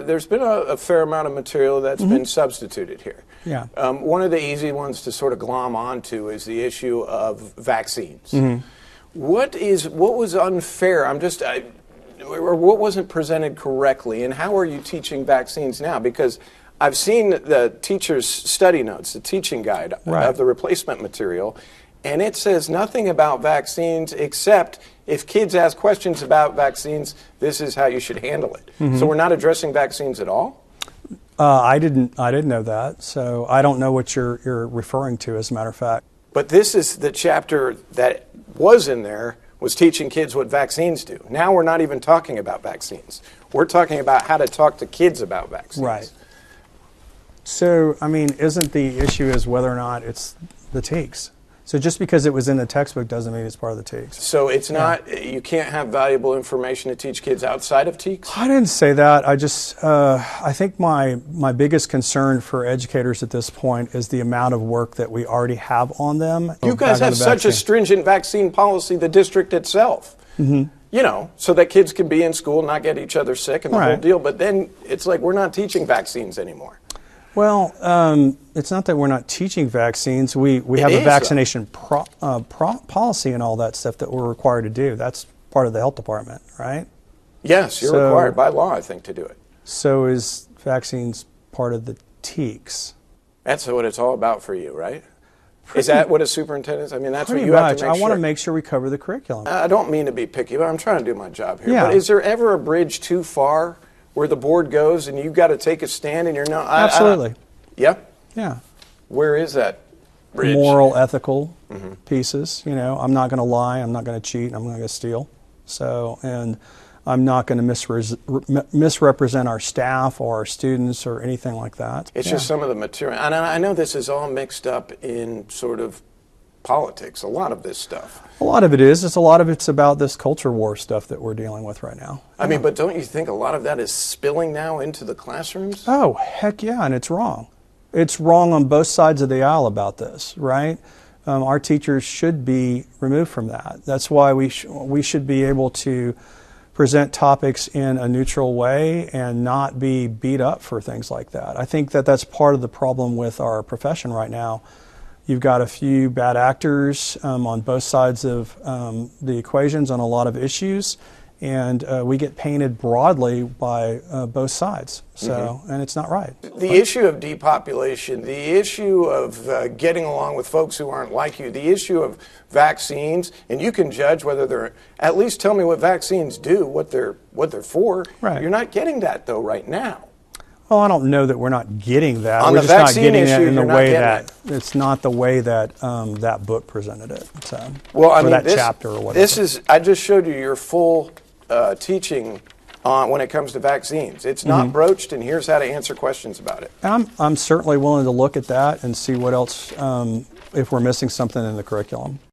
There's been a fair amount of material that's been substituted here. Yeah. One of the easy ones to sort of glom onto is the issue of vaccines. What was unfair? Or what wasn't presented correctly, and how are you teaching vaccines now? Because I've seen the teacher's study notes, the teaching guide of the replacement material, and it says nothing about vaccines except if kids ask questions about vaccines, this is how you should handle it. So we're not addressing vaccines at all? I didn't know that, so I don't know what you're referring to, as a matter of fact. But this is the chapter that was in there, was teaching kids what vaccines do. Now we're not even talking about vaccines. We're talking about how to talk to kids about vaccines. Right. So, I mean, isn't the issue is whether or not it's the TEKS? So just because it was in the textbook doesn't mean it's part of the TEKS. So it's not, you can't have valuable information to teach kids outside of TEKS? I didn't say that. I think my biggest concern for educators at this point is the amount of work that we already have on them. You guys have such a stringent vaccine policy, the district itself. You know, so that kids can be in school, not get each other sick and the whole deal. But then it's like we're not teaching vaccines anymore. Well, it's not that we're not teaching vaccines. We have a vaccination policy and all that stuff that we're required to do. That's part of the health department, right? Yes, you're required by law, I think, to do it. So is vaccines part of the TEKS? That's what it's all about for you, right? Is that what a superintendent is? I mean, that's what you have to make sure. I want to make sure we cover the curriculum. I don't mean to be picky, but I'm trying to do my job here. But is there ever a bridge too far where the board goes and you've got to take a stand and you're not? Absolutely. Yeah? Yeah. Where is that bridge? Moral, ethical pieces. You know, I'm not going to lie, I'm not going to cheat, I'm not going to steal. So, and I'm not going to misrepresent our staff or our students or anything like that. It's just some of the material. And I know this is all mixed up in sort of politics, a lot of this stuff. A lot of it is. A lot of it's about this culture war stuff that we're dealing with right now. I mean, but don't you think a lot of that is spilling now into the classrooms? Oh, heck yeah, and it's wrong. It's wrong on both sides of the aisle about this, right? Our teachers should be removed from that. That's why we should be able to present topics in a neutral way and not be beat up for things like that. I think that that's part of the problem with our profession right now. You've got a few bad actors on both sides of the equations on a lot of issues, and we get painted broadly by both sides. So, and it's not right. The issue of depopulation, the issue of getting along with folks who aren't like you, the issue of vaccines, and you can judge whether they're, at least tell me what vaccines do, what they're for. Right. You're not getting that though right now. Well, I don't know that we're not getting that. On we're the just not vaccine getting issue, it in the way that it's not the way that that book presented it. So, well, I mean, that chapter or whatever. This is. I just showed you your full teaching on when it comes to vaccines. It's not broached, and here's how to answer questions about it. And I'm certainly willing to look at that and see what else if we're missing something in the curriculum.